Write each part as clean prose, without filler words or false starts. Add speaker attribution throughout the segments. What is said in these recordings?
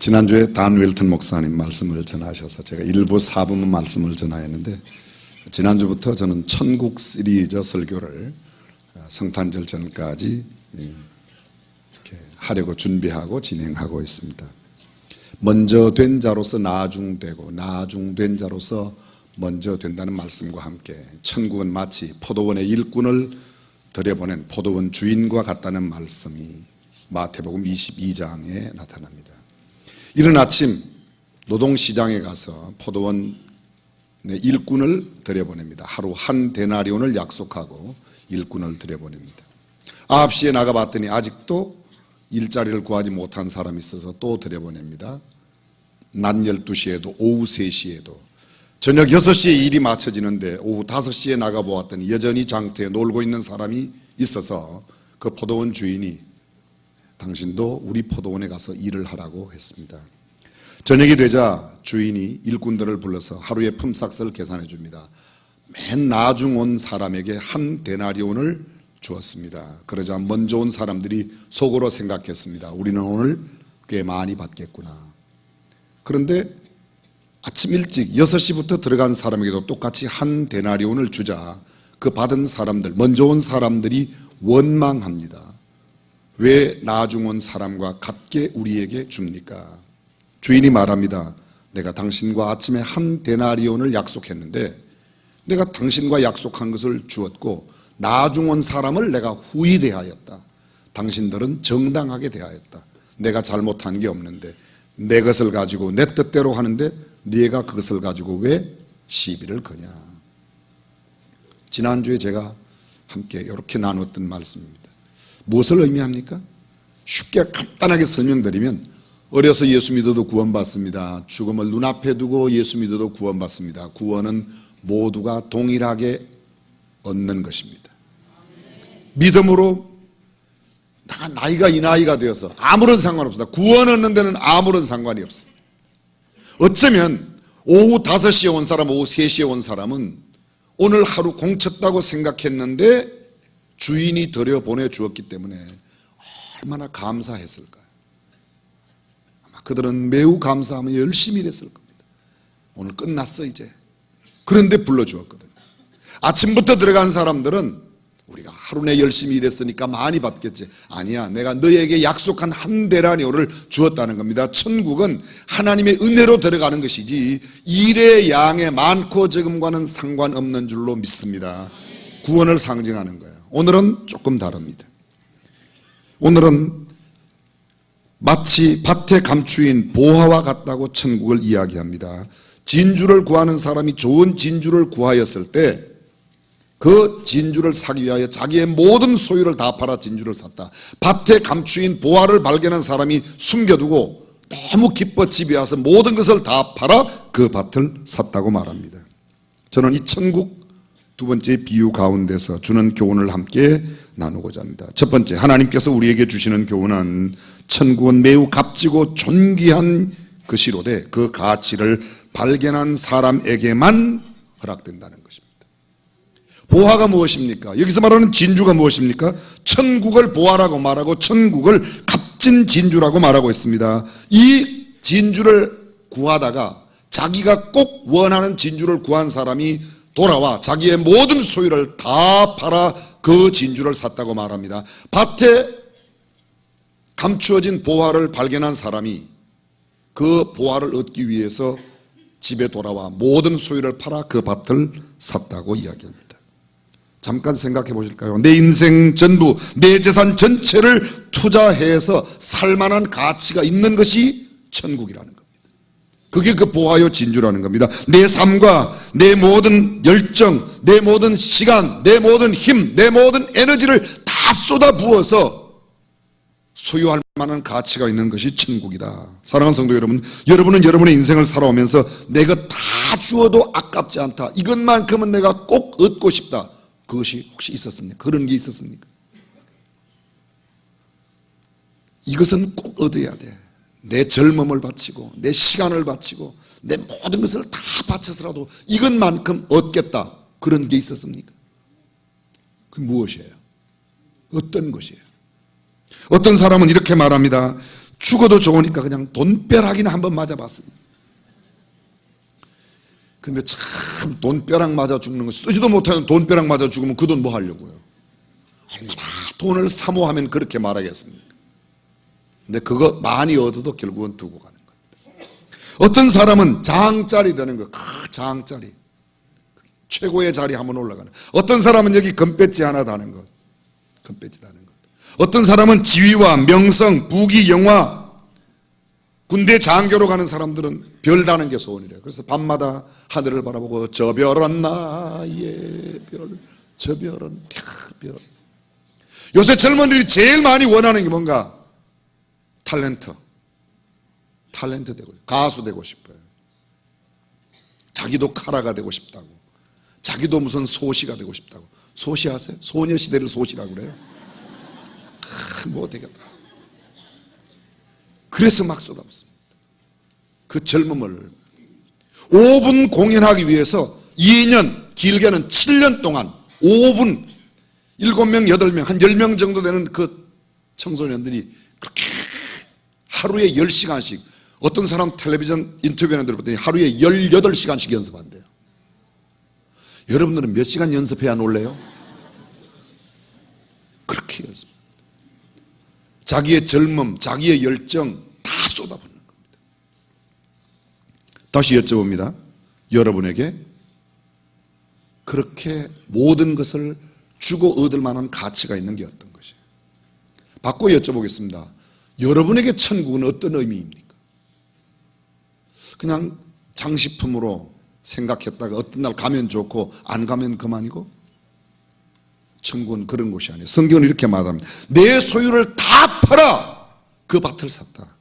Speaker 1: 지난주에 단 웰튼 목사님 말씀을 전하셔서 제가 일부 4부만 말씀을 전하였는데, 지난주부터 저는 천국 시리즈 설교를 성탄절 전까지 이렇게 하려고 준비하고 진행하고 있습니다. 먼저 된 자로서 나중되고 나중된 자로서 먼저 된다는 말씀과 함께 천국은 마치 포도원의 일꾼을 들여보낸 포도원 주인과 같다는 말씀이 마태복음 22장에 나타납니다. 이른 아침 노동시장에 가서 포도원의 일꾼을 들여보냅니다. 하루 한 데나리온을 약속하고 일꾼을 들여보냅니다. 9시에 나가봤더니 아직도 일자리를 구하지 못한 사람이 있어서 또 들여보냅니다. 낮 12시에도 오후 3시에도 저녁 6시에 일이 마쳐지는데 오후 5시에 나가보았더니 여전히 장터에 놀고 있는 사람이 있어서 그 포도원 주인이 당신도 우리 포도원에 가서 일을 하라고 했습니다. 저녁이 되자 주인이 일꾼들을 불러서 하루의 품삯을 계산해 줍니다. 맨 나중 온 사람에게 한 데나리온을 주었습니다. 그러자 먼저 온 사람들이 속으로 생각했습니다. 우리는 오늘 꽤 많이 받겠구나. 그런데 아침 일찍 6시부터 들어간 사람에게도 똑같이 한 데나리온을 주자 그 받은 사람들, 먼저 온 사람들이 원망합니다. 왜 나중 온 사람과 같게 우리에게 줍니까? 주인이 말합니다. 내가 당신과 아침에 한 데나리온을 약속했는데 내가 당신과 약속한 것을 주었고 나중 온 사람을 내가 후히 대하였다. 당신들은 정당하게 대하였다. 내가 잘못한 게 없는데 내 것을 가지고 내 뜻대로 하는데 네가 그것을 가지고 왜 시비를 거냐. 지난주에 제가 함께 이렇게 나눴던 말씀입니다. 무엇을 의미합니까? 쉽게 간단하게 설명드리면 어려서 예수 믿어도 구원받습니다. 죽음을 눈앞에 두고 예수 믿어도 구원받습니다. 구원은 모두가 동일하게 얻는 것입니다. 믿음으로 나이가 이 나이가 되어서 아무런 상관없습니다. 구원 얻는 데는 아무런 상관이 없습니다. 어쩌면 오후 5시에 온 사람, 오후 3시에 온 사람은 오늘 하루 공쳤다고 생각했는데 주인이 들여보내 주었기 때문에 얼마나 감사했을까요? 아마 그들은 매우 감사하며 열심히 일했을 겁니다. 오늘 끝났어 이제. 그런데 불러주었거든요. 아침부터 들어간 사람들은 우리가 하루 내 열심히 일했으니까 많이 받겠지. 아니야, 내가 너에게 약속한 한 데나리온을 주었다는 겁니다. 천국은 하나님의 은혜로 들어가는 것이지 일의 양의 많고 적음과는 상관없는 줄로 믿습니다. 구원을 상징하는 거예요. 오늘은 조금 다릅니다. 오늘은 마치 밭에 감추인 보화와 같다고 천국을 이야기합니다. 진주를 구하는 사람이 좋은 진주를 구하였을 때 그 진주를 사기 위하여 자기의 모든 소유를 다 팔아 진주를 샀다. 밭에 감추인 보화를 발견한 사람이 숨겨두고 너무 기뻐 집에 와서 모든 것을 다 팔아 그 밭을 샀다고 말합니다. 저는 이 천국 두 번째 비유 가운데서 주는 교훈을 함께 나누고자 합니다. 첫 번째, 하나님께서 우리에게 주시는 교훈은 천국은 매우 값지고 존귀한 것이로되 그 가치를 발견한 사람에게만 허락된다는 것입니다. 보화가 무엇입니까? 여기서 말하는 진주가 무엇입니까? 천국을 보화라고 말하고 천국을 값진 진주라고 말하고 있습니다. 이 진주를 구하다가 자기가 꼭 원하는 진주를 구한 사람이 돌아와 자기의 모든 소유를 다 팔아 그 진주를 샀다고 말합니다. 밭에 감추어진 보화를 발견한 사람이 그 보화를 얻기 위해서 집에 돌아와 모든 소유를 팔아 그 밭을 샀다고 이야기합니다. 잠깐 생각해 보실까요? 내 인생 전부, 내 재산 전체를 투자해서 살만한 가치가 있는 것이 천국이라는 겁니다. 그게 그 보화요 진주라는 겁니다. 내 삶과 내 모든 열정, 내 모든 시간, 내 모든 힘, 내 모든 에너지를 다 쏟아 부어서 소유할 만한 가치가 있는 것이 천국이다. 사랑하는 성도 여러분, 여러분은 여러분의 인생을 살아오면서 내 것 다 주어도 아깝지 않다. 이것만큼은 내가 꼭 얻고 싶다. 그것이 혹시 있었습니까? 그런 게 있었습니까? 이것은 꼭 얻어야 돼. 내 젊음을 바치고 내 시간을 바치고 내 모든 것을 다 바쳐서라도 이것만큼 얻겠다. 그런 게 있었습니까? 그게 무엇이에요? 어떤 것이에요? 어떤 사람은 이렇게 말합니다. 죽어도 좋으니까 그냥 돈벼락이나 한번 맞아봤습니다. 근데 참 돈벼락 맞아 죽는 거, 쓰지도 못하는 돈벼락 맞아 죽으면 그 돈 뭐 하려고요? 얼마나 돈을 사모하면 그렇게 말하겠습니까? 근데 그거 많이 얻어도 결국은 두고 가는 겁니다. 어떤 사람은 장짜리 되는 거, 장짜리, 최고의 자리 한번 올라가는. 어떤 사람은 여기 금배지 하나 다는 것, 금배지 다는 것. 어떤 사람은 지위와 명성, 부귀, 영화, 군대 장교로 가는 사람들은 별 다는 게 소원이래요. 그래서 밤마다 하늘을 바라보고 저 별은 나의 별, 저 별은 별. 요새 젊은이들이 제일 많이 원하는 게 뭔가? 탤런트 되고, 가수 되고 싶어요. 자기도 카라가 되고 싶다고, 자기도 무슨 소시가 되고 싶다고. 소시 아세요? 소녀시대를 소시라고 그래요. 뭐 되겠다. 그래서 막 쏟아붓습니다. 그 젊음을 5분 공연하기 위해서 2년, 길게는 7년 동안 5분 7명, 8명, 한 10명 정도 되는 그 청소년들이 그렇게 하루에 10시간씩, 어떤 사람 텔레비전 인터뷰하는 데를 봤더니 하루에 18시간씩 연습한대요. 여러분들은 몇 시간 연습해야 놀래요? 그렇게 연습. 자기의 젊음, 자기의 열정 다 쏟아붓는 겁니다. 다시 여쭤봅니다. 여러분에게 그렇게 모든 것을 주고 얻을 만한 가치가 있는 게 어떤 것이에요? 바꿔 여쭤보겠습니다. 여러분에게 천국은 어떤 의미입니까? 그냥 장식품으로 생각했다가 어떤 날 가면 좋고 안 가면 그만이고? 천국은 그런 곳이 아니에요. 성경은 이렇게 말합니다. 내 소유를 다 팔아 그 밭을 샀다.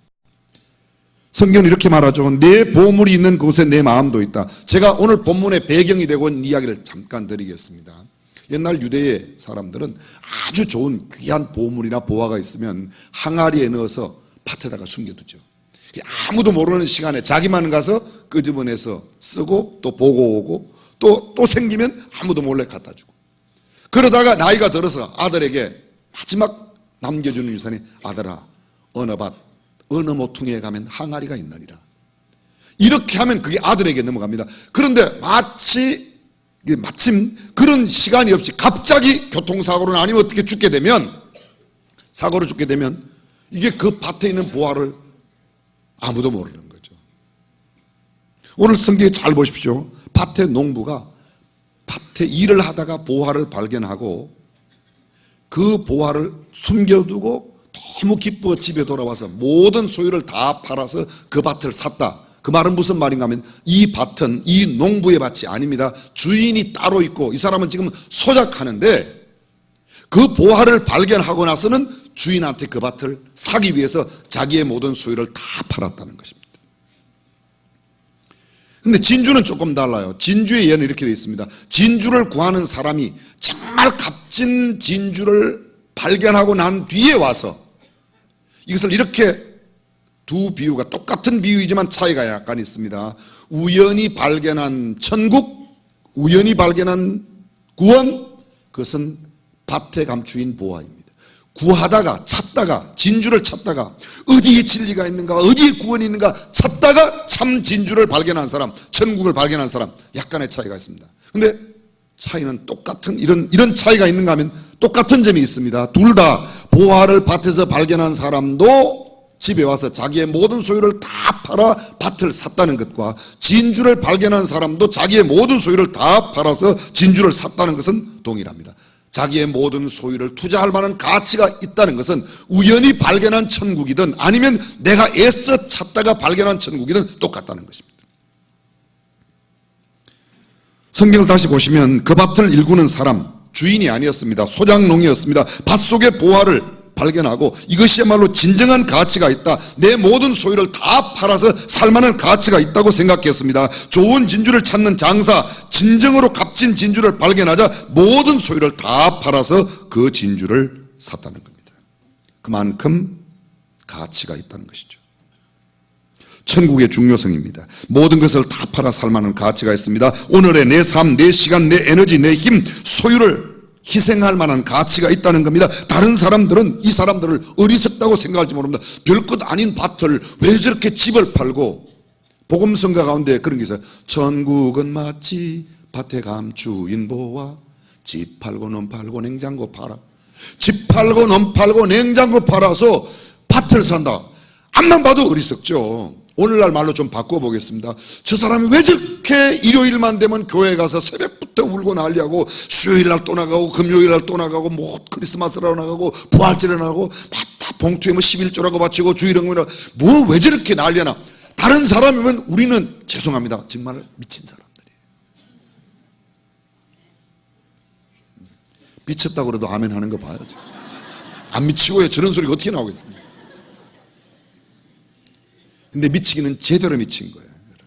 Speaker 1: 성경은 이렇게 말하죠. 내 보물이 있는 곳에 내 마음도 있다. 제가 오늘 본문의 배경이 되고 있는 이야기를 잠깐 드리겠습니다. 옛날 유대의 사람들은 아주 좋은 귀한 보물이나 보화가 있으면 항아리에 넣어서 밭에다가 숨겨두죠. 아무도 모르는 시간에 자기만 가서 끄집어내서 쓰고 또 보고 오고 또 생기면 아무도 몰래 갖다 주고. 그러다가 나이가 들어서 아들에게 마지막 남겨주는 유산이, 아들아, 어느 밭, 어느 모퉁이에 가면 항아리가 있느니라. 이렇게 하면 그게 아들에게 넘어갑니다. 그런데 마침 그런 시간이 없이 갑자기 교통사고로 아니면 어떻게 죽게 되면, 사고로 죽게 되면 이게 그 밭에 있는 보화를 아무도 모르는 거죠. 오늘 성경에 잘 보십시오. 밭의 농부가 밭에 일을 하다가 보화를 발견하고 그 보화를 숨겨두고 너무 기뻐 집에 돌아와서 모든 소유를 다 팔아서 그 밭을 샀다. 그 말은 무슨 말인가 하면 이 밭은 이 농부의 밭이 아닙니다. 주인이 따로 있고 이 사람은 지금 소작하는데 그 보화를 발견하고 나서는 주인한테 그 밭을 사기 위해서 자기의 모든 소유를 다 팔았다는 것입니다. 근데 진주는 조금 달라요. 진주의 예는 이렇게 되어 있습니다. 진주를 구하는 사람이 정말 값진 진주를 발견하고 난 뒤에 와서, 이것을 이렇게 두 비유가 똑같은 비유이지만 차이가 약간 있습니다. 우연히 발견한 천국, 우연히 발견한 구원, 그것은 밭에 감추인 보화입니다. 구하다가 찾다가 진주를 찾다가 어디에 진리가 있는가, 어디에 구원이 있는가 찾다가 참 진주를 발견한 사람, 천국을 발견한 사람, 약간의 차이가 있습니다. 근데 차이는 똑같은, 이런 차이가 있는가 하면 똑같은 점이 있습니다. 둘 다 보화를 밭에서 발견한 사람도 집에 와서 자기의 모든 소유를 다 팔아 밭을 샀다는 것과, 진주를 발견한 사람도 자기의 모든 소유를 다 팔아서 진주를 샀다는 것은 동일합니다. 자기의 모든 소유를 투자할 만한 가치가 있다는 것은 우연히 발견한 천국이든 아니면 내가 애써 찾다가 발견한 천국이든 똑같다는 것입니다. 성경을 다시 보시면 그 밭을 일구는 사람, 주인이 아니었습니다. 소작농이었습니다. 밭 속의 보화를 발견하고 이것이야말로 진정한 가치가 있다, 내 모든 소유를 다 팔아서 살만한 가치가 있다고 생각했습니다. 좋은 진주를 찾는 장사, 진정으로 값진 진주를 발견하자 모든 소유를 다 팔아서 그 진주를 샀다는 겁니다. 그만큼 가치가 있다는 것이죠. 천국의 중요성입니다. 모든 것을 다 팔아 살만한 가치가 있습니다. 오늘의 내 삶, 내 시간, 내 에너지, 내 힘, 소유를 희생할 만한 가치가 있다는 겁니다. 다른 사람들은 이 사람들을 어리석다고 생각할지 모릅니다. 별것 아닌 밭을 왜 저렇게 집을 팔고, 복음성가 가운데 그런 게 있어요. 천국은 마치 밭에 감추인 보와 집 팔고 넘 팔고 냉장고 팔아. 집 팔고 넘 팔고 냉장고 팔아서 밭을 산다. 앞만 봐도 어리석죠. 오늘날 말로 좀 바꿔보겠습니다. 저 사람이 왜 저렇게 일요일만 되면 교회 가서 새벽부터 울고 난리하고, 수요일날 또 나가고 금요일날 또 나가고 뭐 크리스마스라고 나가고 부활절에 나가고 맞다 봉투에 뭐 11조라고 바치고 주일행위라 뭐 왜 저렇게 난리하나. 다른 사람이면 우리는 죄송합니다, 정말 미친 사람들이에요. 미쳤다고 그래도 아멘 하는 거 봐요. 안 미치고요 저런 소리가 어떻게 나오겠습니까? 근데 미치기는 제대로 미친 거예요, 여러분.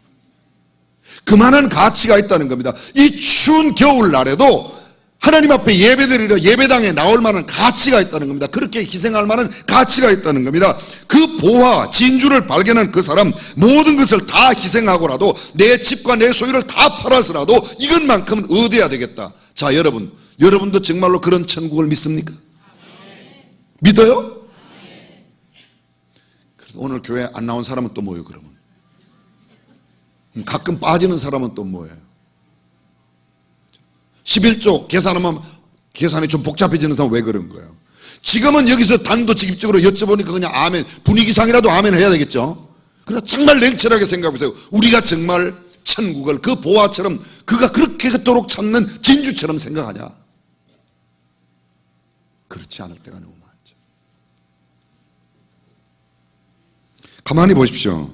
Speaker 1: 그만한 가치가 있다는 겁니다. 이 추운 겨울날에도 하나님 앞에 예배드리러 예배당에 나올 만한 가치가 있다는 겁니다. 그렇게 희생할 만한 가치가 있다는 겁니다. 그 보화, 진주를 발견한 그 사람, 모든 것을 다 희생하고라도 내 집과 내 소유를 다 팔아서라도 이것만큼은 얻어야 되겠다. 자, 여러분도 정말로 그런 천국을 믿습니까? 믿어요? 오늘 교회 안 나온 사람은 또 뭐예요, 그러면? 가끔 빠지는 사람은 또 뭐예요? 11조 계산이 좀 복잡해지는 사람은 왜 그런 거예요? 지금은 여기서 단도직입적으로 여쭤보니까 그냥 아멘, 분위기상이라도 아멘 해야 되겠죠? 그러나 정말 냉철하게 생각해보세요. 우리가 정말 천국을 그 보화처럼 그가 그렇게 그토록 찾는 진주처럼 생각하냐? 그렇지 않을 때가 너무 많죠. 가만히 보십시오.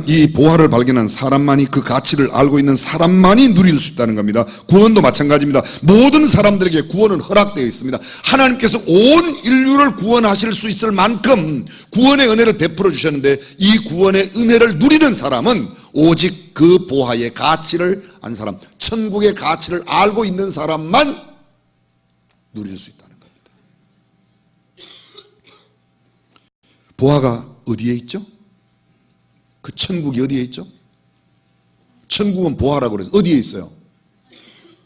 Speaker 1: 이 보화를 발견한 사람만이, 그 가치를 알고 있는 사람만이 누릴 수 있다는 겁니다. 구원도 마찬가지입니다. 모든 사람들에게 구원은 허락되어 있습니다. 하나님께서 온 인류를 구원하실 수 있을 만큼 구원의 은혜를 베풀어 주셨는데, 이 구원의 은혜를 누리는 사람은 오직 그 보화의 가치를 안 사람, 천국의 가치를 알고 있는 사람만 누릴 수 있다는 겁니다. 보화가 어디에 있죠? 그 천국이 어디에 있죠? 천국은 보화라고 그래서 어디에 있어요?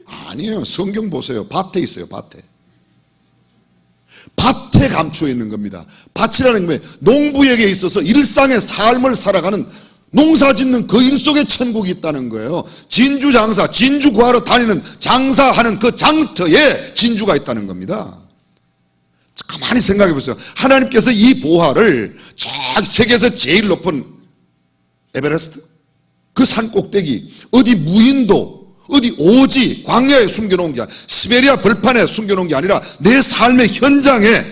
Speaker 1: 아니에요. 성경 보세요. 밭에 있어요. 밭에 감추어 있는 겁니다. 밭이라는 게 농부에게 있어서 일상의 삶을 살아가는, 농사 짓는 그 일 속에 천국이 있다는 거예요. 진주 장사, 진주 구하러 다니는 장사하는 그 장터에 진주가 있다는 겁니다. 가만히 생각해 보세요. 하나님께서 이 보화를 저 세계에서 제일 높은 에베레스트, 그 산 꼭대기, 어디 무인도, 어디 오지, 광야에 숨겨놓은 게 아니라, 시베리아 벌판에 숨겨놓은 게 아니라 내 삶의 현장에,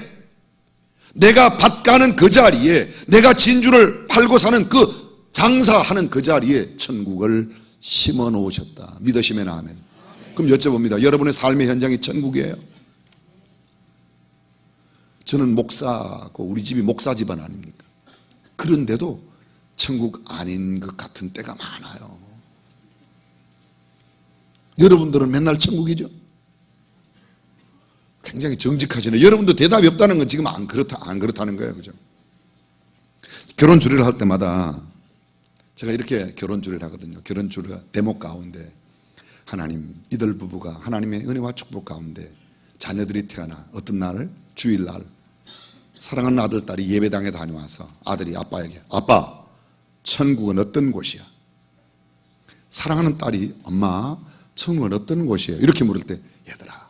Speaker 1: 내가 밭 가는 그 자리에, 내가 진주를 팔고 사는 그 장사하는 그 자리에 천국을 심어 놓으셨다. 믿으시면 아멘. 그럼 여쭤봅니다. 여러분의 삶의 현장이 천국이에요? 저는 목사고 우리 집이 목사 집안 아닙니까? 그런데도 천국 아닌 것 같은 때가 많아요. 여러분들은 맨날 천국이죠? 굉장히 정직하시네. 여러분도 대답이 없다는 건 지금 안 그렇다는 거예요. 그죠? 결혼 주례를 할 때마다 제가 이렇게 결혼 주례를 하거든요. 결혼 주례 대목 가운데 하나님, 이들 부부가 하나님의 은혜와 축복 가운데 자녀들이 태어나 어떤 날, 주일날 사랑하는 아들, 딸이 예배당에 다녀와서 아들이 아빠에게, 아빠, 천국은 어떤 곳이야? 사랑하는 딸이, 엄마, 천국은 어떤 곳이에요? 이렇게 물을 때, 얘들아,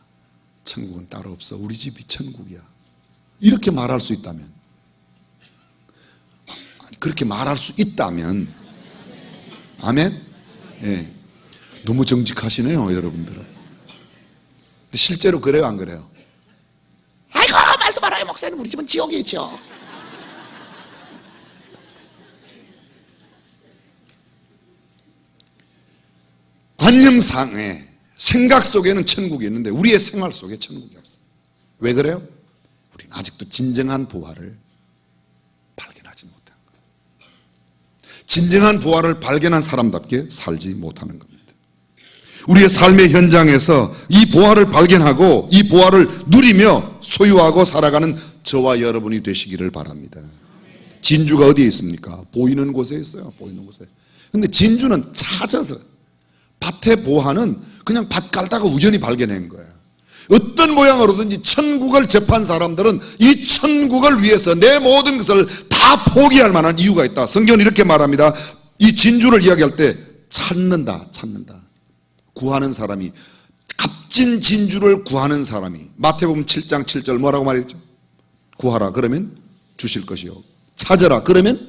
Speaker 1: 천국은 따로 없어. 우리 집이 천국이야. 이렇게 말할 수 있다면, 그렇게 말할 수 있다면, 아멘? 예. 너무 정직하시네요, 여러분들은. 근데 실제로 그래요, 안 그래요? 아이고, 말도 말아요, 목사님. 우리 집은 지옥이죠. 관념상의 생각 속에는 천국이 있는데 우리의 생활 속에 천국이 없어요. 왜 그래요? 우리는 아직도 진정한 보화를 발견하지 못한 거예요. 진정한 보화를 발견한 사람답게 살지 못하는 겁니다. 우리의 삶의 현장에서 이 보화를 발견하고 이 보화를 누리며 소유하고 살아가는 저와 여러분이 되시기를 바랍니다. 진주가 어디에 있습니까? 보이는 곳에 있어요. 보이는 곳에. 근데 진주는 찾아서, 밭의 보화는 그냥 밭 깔다가 우연히 발견한 거예요. 어떤 모양으로든지 천국을 접한 사람들은 이 천국을 위해서 내 모든 것을 다 포기할 만한 이유가 있다. 성경은 이렇게 말합니다. 이 진주를 이야기할 때 찾는다. 구하는 사람이, 값진 진주를 구하는 사람이, 마태복음 7장 7절 뭐라고 말했죠? 구하라 그러면 주실 것이요, 찾으라 그러면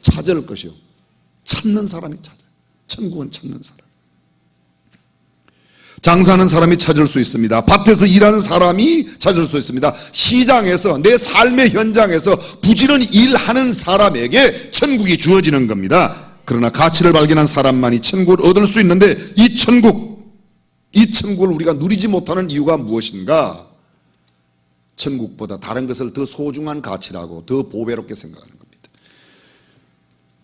Speaker 1: 찾을 것이요. 찾는 사람이 찾아요. 천국은 찾는 사람. 장사하는 사람이 찾을 수 있습니다. 밭에서 일하는 사람이 찾을 수 있습니다. 시장에서, 내 삶의 현장에서 부지런히 일하는 사람에게 천국이 주어지는 겁니다. 그러나 가치를 발견한 사람만이 천국을 얻을 수 있는데 이 천국을 우리가 누리지 못하는 이유가 무엇인가? 천국보다 다른 것을 더 소중한 가치라고, 더 보배롭게 생각하는 겁니다.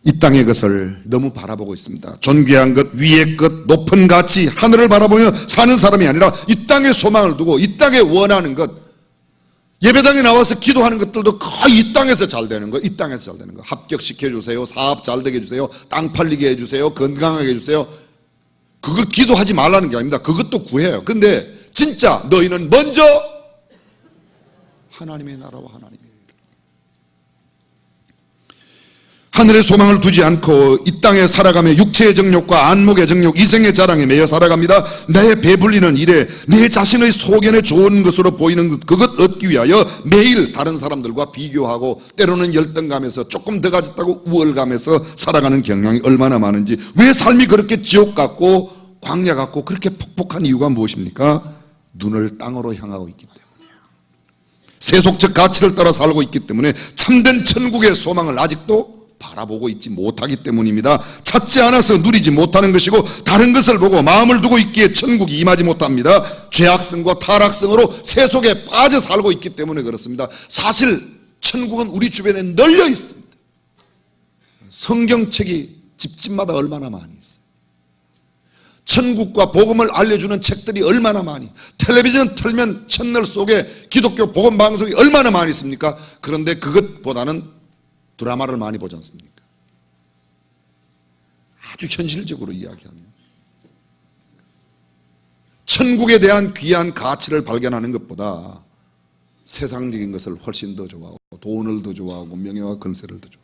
Speaker 1: 이 땅의 것을 너무 바라보고 있습니다. 존귀한 것, 위의 것, 높은 가치, 하늘을 바라보며 사는 사람이 아니라 이 땅에 소망을 두고 이 땅에 원하는 것, 예배당에 나와서 기도하는 것들도 거의 이 땅에서 잘 되는 거, 이 땅에서 잘 되는 거. 합격시켜주세요, 사업 잘 되게 해주세요, 땅 팔리게 해주세요, 건강하게 해주세요. 그거 기도하지 말라는 게 아닙니다. 그것도 구해요. 근데 진짜 너희는 먼저 하나님의 나라와 하나님의 하늘의 소망을 두지 않고 이 땅에 살아가며 육체의 정욕과 안목의 정욕, 이생의 자랑에 매여 살아갑니다. 내 배불리는 일에 내 자신의 소견에 좋은 것으로 보이는 것, 그것 얻기 위하여 매일 다른 사람들과 비교하고 때로는 열등감에서 조금 더 가졌다고 우월감에서 살아가는 경향이 얼마나 많은지, 왜 삶이 그렇게 지옥 같고 광야 같고 그렇게 폭폭한 이유가 무엇입니까? 눈을 땅으로 향하고 있기 때문에, 세속적 가치를 따라 살고 있기 때문에 참된 천국의 소망을 아직도 바라보고 있지 못하기 때문입니다. 찾지 않아서 누리지 못하는 것이고, 다른 것을 보고 마음을 두고 있기에 천국이 임하지 못합니다. 죄악성과 타락성으로 세속에 빠져 살고 있기 때문에 그렇습니다. 사실 천국은 우리 주변에 널려 있습니다. 성경책이 집집마다 얼마나 많이 있어요. 천국과 복음을 알려주는 책들이 얼마나 많이, 텔레비전 틀면 채널 속에 기독교 복음 방송이 얼마나 많이 있습니까? 그런데 그것보다는 드라마를 많이 보지 않습니까? 아주 현실적으로 이야기하면 천국에 대한 귀한 가치를 발견하는 것보다 세상적인 것을 훨씬 더 좋아하고, 돈을 더 좋아하고, 명예와 권세를 더 좋아하고,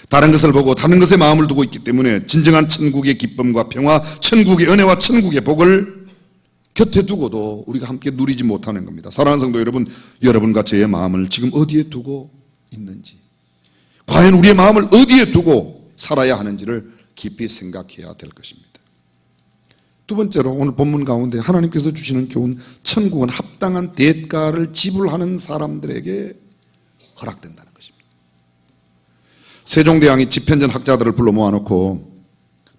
Speaker 1: 다른 것을 보고 다른 것에 마음을 두고 있기 때문에 진정한 천국의 기쁨과 평화, 천국의 은혜와 천국의 복을 곁에 두고도 우리가 함께 누리지 못하는 겁니다. 사랑하는 성도 여러분, 여러분과 저의 마음을 지금 어디에 두고 있는지, 과연 우리의 마음을 어디에 두고 살아야 하는지를 깊이 생각해야 될 것입니다. 두 번째로 오늘 본문 가운데 하나님께서 주시는 교훈, 천국은 합당한 대가를 지불하는 사람들에게 허락된다는 것입니다. 세종대왕이 집현전 학자들을 불러 모아놓고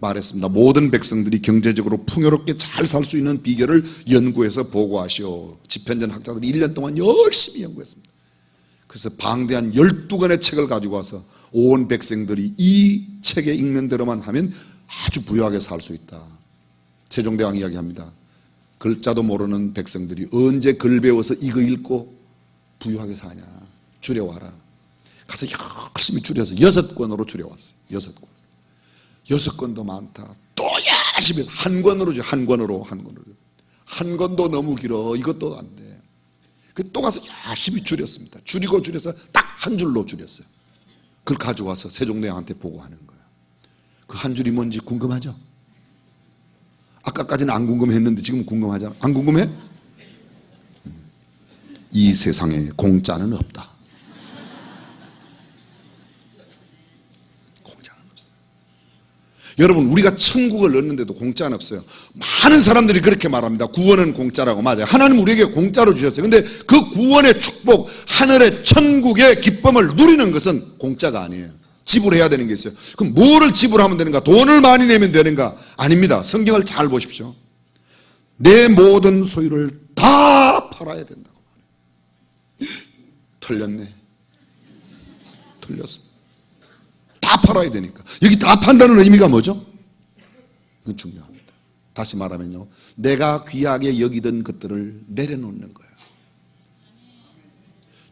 Speaker 1: 말했습니다. 모든 백성들이 경제적으로 풍요롭게 잘 살 수 있는 비결을 연구해서 보고하시오. 집현전 학자들이 1년 동안 열심히 연구했습니다. 그래서 방대한 12권의 책을 가지고 와서 온 백성들이 이 책에 읽는 대로만 하면 아주 부유하게 살 수 있다. 세종대왕 이야기합니다. 글자도 모르는 백성들이 언제 글 배워서 이거 읽고 부유하게 사냐. 줄여와라. 가서 열심히 줄여서 6권으로 줄여왔어요. 6권도 많다. 또 열심히 한 권으로, 한 권도 너무 길어. 이것도 안 돼. 또 가서 열심히 줄였습니다. 줄이고 줄여서 딱 한 줄로 줄였어요. 그걸 가져와서 세종대왕한테 보고하는 거예요. 그 한 줄이 뭔지 궁금하죠? 아까까지는 안 궁금했는데 지금 궁금하잖아. 안 궁금해? 이 세상에 공짜는 없다. 공짜는 없어요. 여러분, 우리가 천국을 얻는데도 공짜는 없어요. 많은 사람들이 그렇게 말합니다. 구원은 공짜라고. 맞아요. 하나님 우리에게 공짜로 주셨어요. 근데 그 구원의 축복, 하늘의 천국의 기쁨을 누리는 것은 공짜가 아니에요. 지불해야 되는 게 있어요. 그럼 뭐를 지불하면 되는가? 돈을 많이 내면 되는가? 아닙니다. 성경을 잘 보십시오. 내 모든 소유를 다 팔아야 된다고 말해요. 틀렸네. 틀렸어. 다 팔아야 되니까. 여기 다 판다는 의미가 뭐죠? 그건 중요합니다. 다시 말하면요, 내가 귀하게 여기던 것들을 내려놓는 거예요.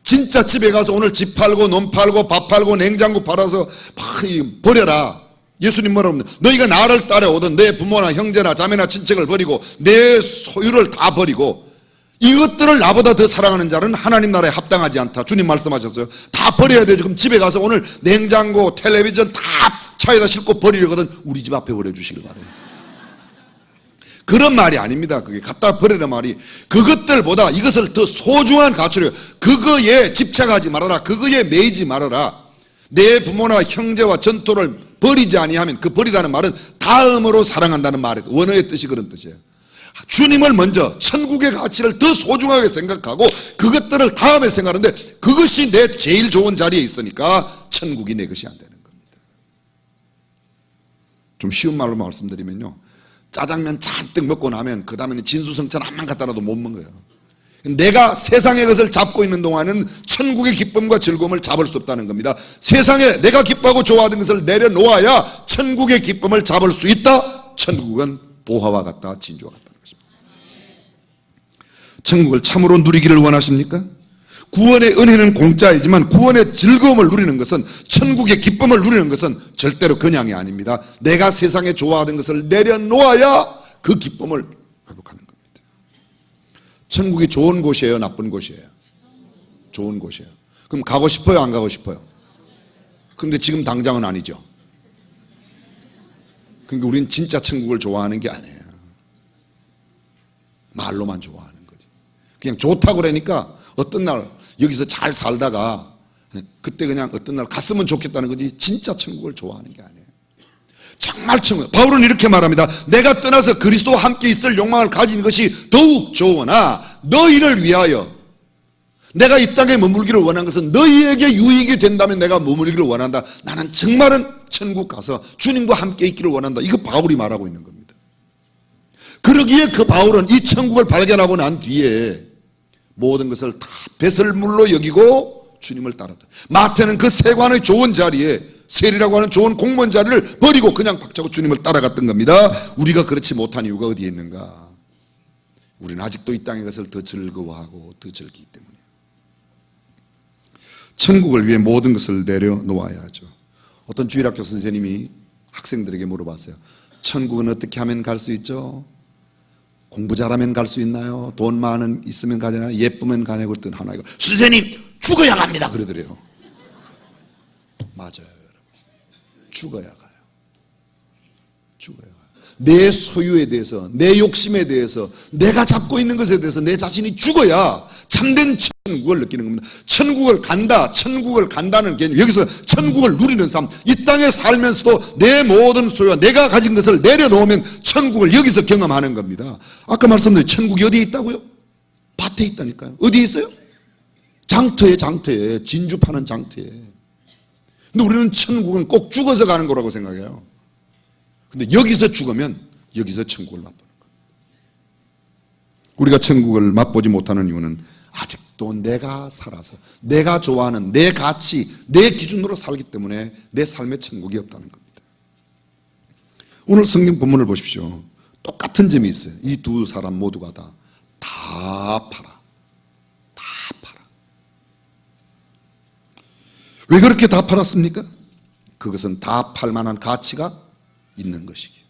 Speaker 1: 진짜 집에 가서 오늘 집 팔고, 논 팔고, 밥 팔고, 냉장고 팔아서 막 버려라. 예수님 뭐라고 합니까? 너희가 나를 따라오든 내 부모나 형제나 자매나 친척을 버리고 내 소유를 다 버리고 이것들을 나보다 더 사랑하는 자는 하나님 나라에 합당하지 않다. 주님 말씀하셨어요. 다 버려야 되죠. 그럼 집에 가서 오늘 냉장고, 텔레비전 다 차에다 싣고 버리려거든 우리 집 앞에 버려주시길 바래요. 그런 말이 아닙니다. 그게 갖다 버리는 말이 그것들보다 이것을 더 소중한 가치로 그거에 집착하지 말아라. 그거에 매이지 말아라. 내 부모나 형제와 전토를 버리지 아니하면 그 버리다는 말은 다음으로 사랑한다는 말이에요. 원어의 뜻이 그런 뜻이에요. 주님을 먼저 천국의 가치를 더 소중하게 생각하고 그것들을 다음에 생각하는데 그것이 내 제일 좋은 자리에 있으니까 천국이 내 것이 안 되는 겁니다. 좀 쉬운 말로 말씀드리면요, 짜장면 잔뜩 먹고 나면 그 다음에는 진수성찬 한만 갖다 놔도 못 먹어요. 내가 세상의 것을 잡고 있는 동안은 천국의 기쁨과 즐거움을 잡을 수 없다는 겁니다. 세상에 내가 기뻐하고 좋아하는 것을 내려놓아야 천국의 기쁨을 잡을 수 있다. 천국은 보화와 같다, 진주와 같다는 것입니다. 천국을 참으로 누리기를 원하십니까? 구원의 은혜는 공짜이지만 구원의 즐거움을 누리는 것은, 천국의 기쁨을 누리는 것은 절대로 그냥이 아닙니다. 내가 세상에 좋아하는 것을 내려놓아야 그 기쁨을 회복하는 겁니다. 천국이 좋은 곳이에요, 나쁜 곳이에요? 좋은 곳이에요. 그럼 가고 싶어요, 안 가고 싶어요? 그런데 지금 당장은 아니죠. 그러니까 우리는 진짜 천국을 좋아하는 게 아니에요. 말로만 좋아하는 거지. 그냥 좋다고 그러니까 어떤 날 여기서 잘 살다가 그때 그냥 어떤 날 갔으면 좋겠다는 거지, 진짜 천국을 좋아하는 게 아니에요. 정말 천국. 바울은 이렇게 말합니다. 내가 떠나서 그리스도와 함께 있을 욕망을 가진 것이 더욱 좋으나 너희를 위하여, 내가 이 땅에 머물기를 원한 것은 너희에게 유익이 된다면 내가 머물기를 원한다. 나는 정말은 천국 가서 주님과 함께 있기를 원한다. 이거 바울이 말하고 있는 겁니다. 그러기에 그 바울은 이 천국을 발견하고 난 뒤에 모든 것을 다 배설물로 여기고 주님을 따랐다. 마태는 그 세관의 좋은 자리에, 세리라고 하는 좋은 공무원 자리를 버리고 그냥 박차고 주님을 따라갔던 겁니다. 우리가 그렇지 못한 이유가 어디에 있는가? 우리는 아직도 이 땅의 것을 더 즐거워하고 더 즐기기 때문에. 천국을 위해 모든 것을 내려놓아야 하죠. 어떤 주일학교 선생님이 학생들에게 물어봤어요. 천국은 어떻게 하면 갈 수 있죠? 공부 잘하면 갈 수 있나요? 돈 많은 있으면 가잖아요. 예쁘면 가냐고 그랬더니 하나, 이거 선생님 죽어야 갑니다 그러더래요. 맞아요 여러분, 죽어야 가요. 죽어야 가요. 내 소유에 대해서, 내 욕심에 대해서, 내가 잡고 있는 것에 대해서 내 자신이 죽어야 참된 천국을 느끼는 겁니다. 천국을 간다, 천국을 간다는 개념, 여기서 천국을 누리는 삶, 이 땅에 살면서도 내 모든 소유와 내가 가진 것을 내려놓으면 천국을 여기서 경험하는 겁니다. 아까 말씀드린 천국이 어디에 있다고요? 밭에 있다니까요. 어디에 있어요? 장터에, 장터에, 진주 파는 장터에. 근데 우리는 천국은 꼭 죽어서 가는 거라고 생각해요. 근데 여기서 죽으면 여기서 천국을 맛보는 거예요. 우리가 천국을 맛보지 못하는 이유는 아직도 내가 살아서, 내가 좋아하는 내 가치, 내 기준으로 살기 때문에 내 삶에 천국이 없다는 겁니다. 오늘 성경 본문을 보십시오. 똑같은 점이 있어요. 이 두 사람 모두가 다 팔아. 다 팔아. 왜 그렇게 다 팔았습니까? 그것은 다 팔만한 가치가 있는 것이기.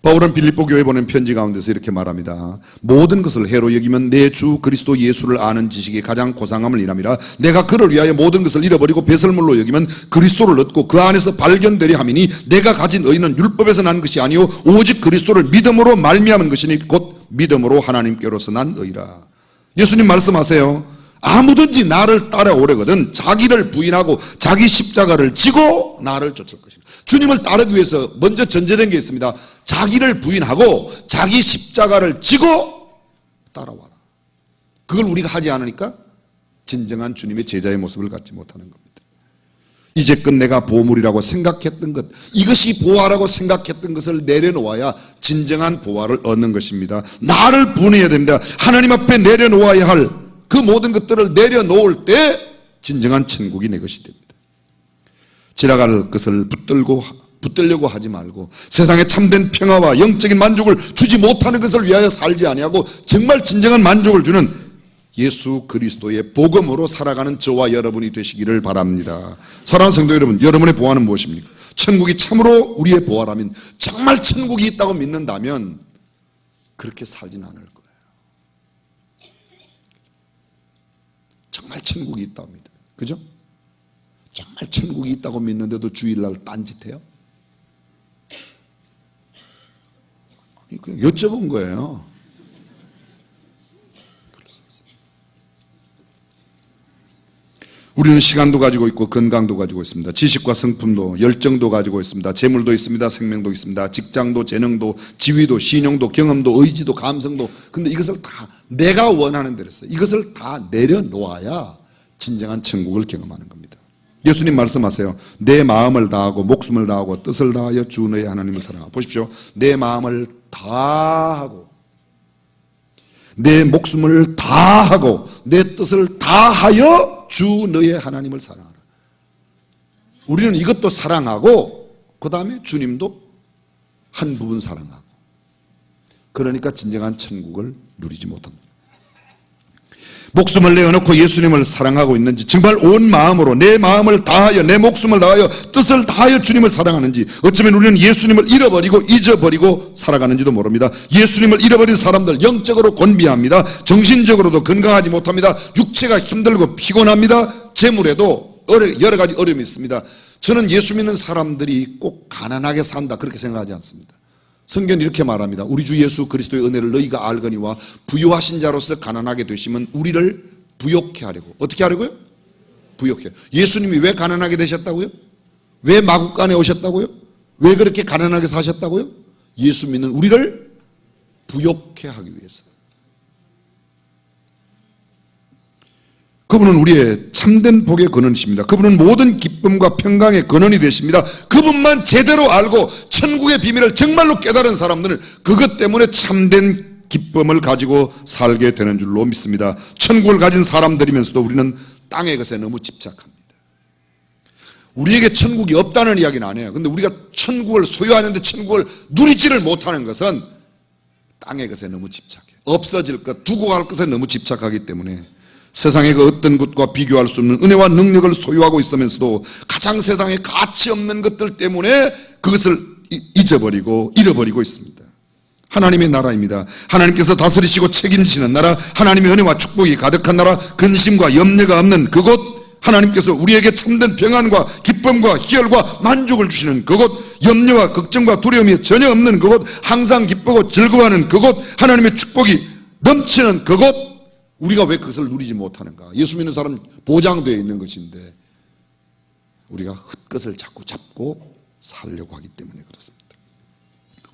Speaker 1: 바울은 빌립보 교회에 보낸 편지 가운데서 이렇게 말합니다. 모든 것을 해로 여기면 내 주 그리스도 예수를 아는 지식이 가장 고상함을 인함이라. 내가 그를 위하여 모든 것을 잃어버리고 배설물로 여기면 그리스도를 얻고 그 안에서 발견되려 함이니 내가 가진 의는 율법에서 난 것이 아니요 오직 그리스도를 믿음으로 말미암은 것이니 곧 믿음으로 하나님께로서 난 의라. 예수님 말씀하세요. 아무든지 나를 따라오려거든 자기를 부인하고 자기 십자가를 지고 나를 쫓을 것입니다. 주님을 따르기 위해서 먼저 전제된 게 있습니다. 자기를 부인하고 자기 십자가를 지고 따라와라. 그걸 우리가 하지 않으니까 진정한 주님의 제자의 모습을 갖지 못하는 겁니다. 이제껏 내가 보물이라고 생각했던 것, 이것이 보화라고 생각했던 것을 내려놓아야 진정한 보화를 얻는 것입니다. 나를 분해해야 됩니다. 하나님 앞에 내려놓아야 할 그 모든 것들을 내려놓을 때 진정한 천국이 내 것이 됩니다. 지나갈 것을 붙들려고 하지 말고 세상에 참된 평화와 영적인 만족을 주지 못하는 것을 위하여 살지 아니하고 정말 진정한 만족을 주는 예수 그리스도의 복음으로 살아가는 저와 여러분이 되시기를 바랍니다. 사랑하는 성도 여러분, 여러분의 보화는 무엇입니까? 천국이 참으로 우리의 보화라면, 정말 천국이 있다고 믿는다면 그렇게 살진 않을 거예요. 정말 천국이 있다고 믿어요. 그죠? 정말 천국이 있다고 믿는데도 주일날 딴짓해요? 그냥 여쭤본 거예요. 우리는 시간도 가지고 있고 건강도 가지고 있습니다. 지식과 성품도, 열정도 가지고 있습니다. 재물도 있습니다. 생명도 있습니다. 직장도, 재능도, 지위도, 신용도, 경험도, 의지도, 감성도. 근데 이것을 다 내가 원하는 대로 했어요. 이것을 다 내려놓아야 진정한 천국을 경험하는 겁니다. 예수님 말씀하세요. 내 마음을 다하고 목숨을 다하고 뜻을 다하여 주 너의 하나님을 사랑하라. 보십시오. 내 마음을 다하고 내 목숨을 다하고 내 뜻을 다하여 주 너의 하나님을 사랑하라. 우리는 이것도 사랑하고 그 다음에 주님도 한 부분 사랑하고, 그러니까 진정한 천국을 누리지 못합니다. 목숨을 내어놓고 예수님을 사랑하고 있는지, 정말 온 마음으로 내 마음을 다하여 내 목숨을 다하여 뜻을 다하여 주님을 사랑하는지, 어쩌면 우리는 예수님을 잃어버리고 잊어버리고 살아가는지도 모릅니다. 예수님을 잃어버린 사람들 영적으로 곤비합니다. 정신적으로도 건강하지 못합니다. 육체가 힘들고 피곤합니다. 재물에도 여러 가지 어려움이 있습니다. 저는 예수 믿는 사람들이 꼭 가난하게 산다 그렇게 생각하지 않습니다. 성경은 이렇게 말합니다. 우리 주 예수 그리스도의 은혜를 너희가 알거니와 부유하신 자로서 가난하게 되시면 우리를 부욕케 하려고. 어떻게 하려고요? 부욕해. 예수님이 왜 가난하게 되셨다고요? 왜 마국간에 오셨다고요? 왜 그렇게 가난하게 사셨다고요? 예수 믿는 우리를 부욕케 하기 위해서. 그분은 우리의 참된 복의 근원이십니다. 그분은 모든 기쁨과 평강의 근원이 되십니다. 그분만 제대로 알고 천국의 비밀을 정말로 깨달은 사람들은 그것 때문에 참된 기쁨을 가지고 살게 되는 줄로 믿습니다. 천국을 가진 사람들이면서도 우리는 땅의 것에 너무 집착합니다. 우리에게 천국이 없다는 이야기는 안 해요. 근데 우리가 천국을 소유하는데 천국을 누리지를 못하는 것은 땅의 것에 너무 집착해요. 없어질 것, 두고 갈 것에 너무 집착하기 때문에 세상의 그 어떤 것과 비교할 수 없는 은혜와 능력을 소유하고 있으면서도 가장 세상에 가치 없는 것들 때문에 그것을 잊어버리고 잃어버리고 있습니다. 하나님의 나라입니다. 하나님께서 다스리시고 책임지는 나라, 하나님의 은혜와 축복이 가득한 나라, 근심과 염려가 없는 그곳, 하나님께서 우리에게 참된 평안과 기쁨과 희열과 만족을 주시는 그곳, 염려와 걱정과 두려움이 전혀 없는 그곳, 항상 기쁘고 즐거워하는 그곳, 하나님의 축복이 넘치는 그곳, 우리가 왜 그것을 누리지 못하는가? 예수 믿는 사람은 보장되어 있는 것인데 우리가 헛것을 자꾸 잡고 살려고 하기 때문에 그렇습니다.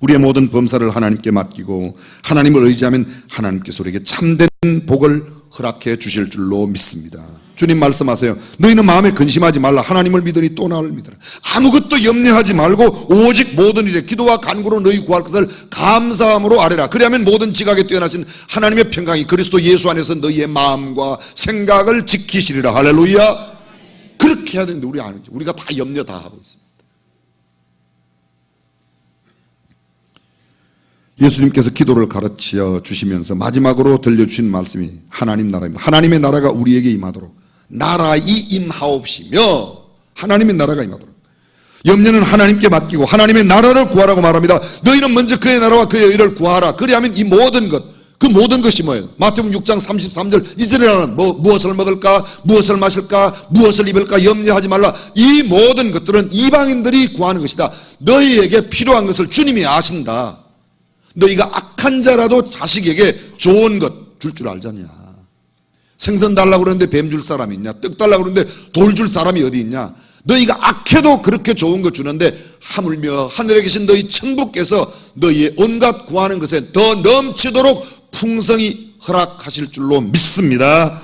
Speaker 1: 우리의 모든 범사를 하나님께 맡기고 하나님을 의지하면 하나님께서 우리에게 참된 복을 허락해 주실 줄로 믿습니다. 주님 말씀하세요. 너희는 마음에 근심하지 말라. 하나님을 믿으니 또 나를 믿으라. 아무것도 염려하지 말고 오직 모든 일에 기도와 간구로 너희 구할 것을 감사함으로 아뢰라. 그리하면 모든 지각에 뛰어나신 하나님의 평강이 그리스도 예수 안에서 너희의 마음과 생각을 지키시리라. 할렐루야. 그렇게 해야 되는데 우리가 다 염려 다 하고 있습니다. 예수님께서 기도를 가르쳐 주시면서 마지막으로 들려주신 말씀이 하나님 나라입니다. 하나님의 나라가 우리에게 임하도록 나라이 임하옵시며, 하나님의 나라가 임하도록. 염려는 하나님께 맡기고 하나님의 나라를 구하라고 말합니다. 너희는 먼저 그의 나라와 그의 의를 구하라. 그리하면 이 모든 것, 그 모든 것이 뭐예요? 마태복음 6장 33절 이전에는 무엇을 먹을까, 무엇을 마실까, 무엇을 입을까 염려하지 말라. 이 모든 것들은 이방인들이 구하는 것이다. 너희에게 필요한 것을 주님이 아신다. 너희가 악한 자라도 자식에게 좋은 것 줄 알잖냐. 생선 달라고 그러는데 뱀 줄 사람이 있냐? 떡 달라고 그러는데 돌 줄 사람이 어디 있냐? 너희가 악해도 그렇게 좋은 것 주는데 하물며 하늘에 계신 너희 천부께서 너희의 온갖 구하는 것에 더 넘치도록 풍성히 허락하실 줄로 믿습니다.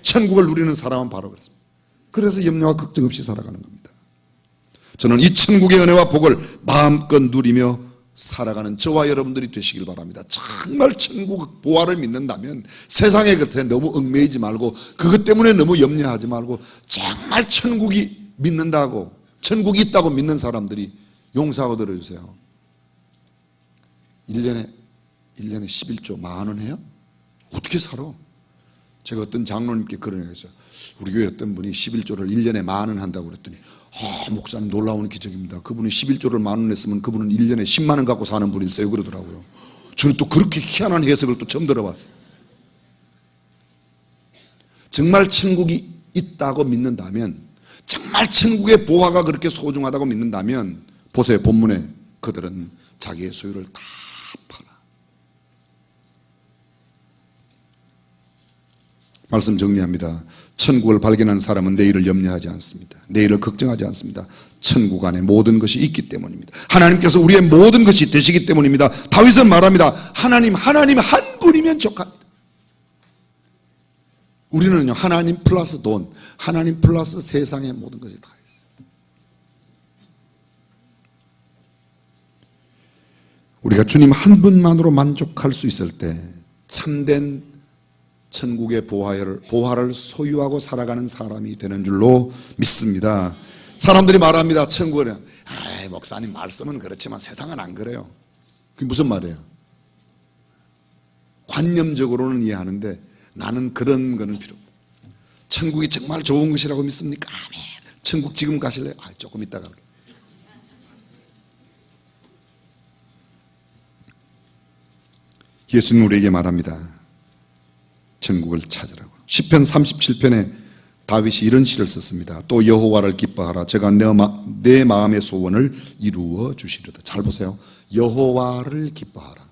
Speaker 1: 천국을 누리는 사람은 바로 그렇습니다. 그래서 염려와 걱정 없이 살아가는 겁니다. 저는 이 천국의 은혜와 복을 마음껏 누리며 살아가는 저와 여러분들이 되시길 바랍니다. 정말 천국 보화를 믿는다면 세상의 것에 너무 얽매이지 말고 그것 때문에 너무 염려하지 말고 정말 천국이 믿는다고, 천국이 있다고 믿는 사람들이 용서하고 들어주세요. 1년에 11조 10,000원 해요? 어떻게 살아? 제가 어떤 장로님께 그런 얘기를 했어요. 우리 교회 어떤 분이 11조를 1년에 10,000원 한다고 그랬더니 목사님 놀라운 기적입니다. 그분이 11조를 10,000원 했으면 그분은 1년에 10만 원 갖고 사는 분이 있어요 그러더라고요. 저는 또 그렇게 희한한 해석을 또 처음 들어봤어요. 정말 천국이 있다고 믿는다면, 정말 천국의 보화가 그렇게 소중하다고 믿는다면, 보세요, 본문에 그들은 자기의 소유를 다 팔아. 말씀 정리합니다. 천국을 발견한 사람은 내일을 염려하지 않습니다. 내일을 걱정하지 않습니다. 천국 안에 모든 것이 있기 때문입니다. 하나님께서 우리의 모든 것이 되시기 때문입니다. 다윗은 말합니다. 하나님 한 분이면 족합니다. 우리는요, 하나님 플러스 돈, 하나님 플러스 세상의 모든 것이 다 있어요. 우리가 주님 한 분만으로 만족할 수 있을 때 참된 천국의 보화를 소유하고 살아가는 사람이 되는 줄로 믿습니다. 사람들이 말합니다. 천국은 목사님 말씀은 그렇지만 세상은 안 그래요. 그게 무슨 말이에요? 관념적으로는 이해하는데 나는 그런 거는 필요 없다. 천국이 정말 좋은 것이라고 믿습니까? 아멘. 천국 지금 가실래요? 조금 이따가. 예수님 우리에게 말합니다. 천국을 찾으라고. 시편 37편에 다윗이 이런 시를 썼습니다. 또 여호와를 기뻐하라. 제가 내 마음의 소원을 이루어 주시리로다. 잘 보세요. 여호와를 기뻐하라.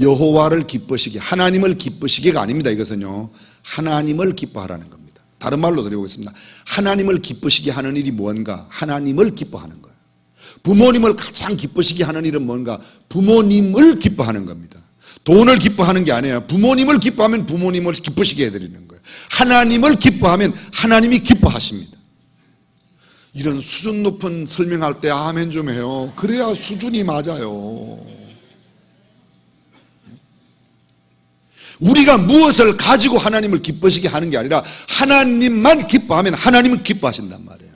Speaker 1: 여호와를 기쁘시게, 하나님을 기쁘시게가 아닙니다. 이것은요, 하나님을 기뻐하라는 겁니다. 다른 말로 드려보겠습니다. 하나님을 기쁘시게 하는 일이 뭔가? 하나님을 기뻐하는 거예요. 부모님을 가장 기쁘시게 하는 일은 뭔가? 부모님을 기뻐하는 겁니다. 돈을 기뻐하는 게 아니에요. 부모님을 기뻐하면 부모님을 기쁘시게 해드리는 거예요. 하나님을 기뻐하면 하나님이 기뻐하십니다. 이런 수준 높은 설명할 때 아멘 좀 해요. 그래야 수준이 맞아요. 우리가 무엇을 가지고 하나님을 기쁘시게 하는 게 아니라 하나님만 기뻐하면 하나님은 기뻐하신단 말이에요.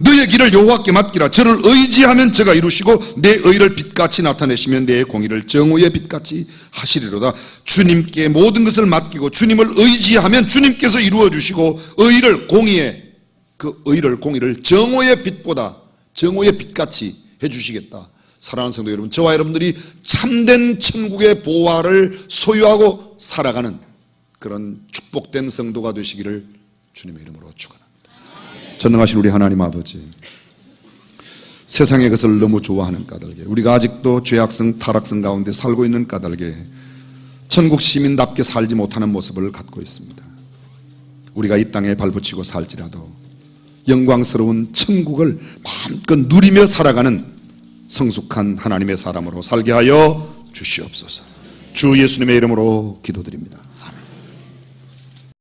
Speaker 1: 너의 길을 여호와께 맡기라. 저를 의지하면 저가 이루시고 내 의를 빛같이 나타내시면 내 공의를 정오의 빛같이 하시리로다. 주님께 모든 것을 맡기고 주님을 의지하면 주님께서 이루어 주시고 의를 공의를 정오의 빛보다 정오의 빛같이 해주시겠다. 사랑하는 성도 여러분, 저와 여러분들이 참된 천국의 보화를 소유하고 살아가는 그런 축복된 성도가 되시기를 주님의 이름으로 축원합니다. 전능하신 우리 하나님 아버지, 세상의 것을 너무 좋아하는 까닭에, 우리가 아직도 죄악성 타락성 가운데 살고 있는 까닭에 천국 시민답게 살지 못하는 모습을 갖고 있습니다. 우리가 이 땅에 발붙이고 살지라도 영광스러운 천국을 마음껏 누리며 살아가는 성숙한 하나님의 사람으로 살게 하여 주시옵소서. 주 예수님의 이름으로 기도드립니다.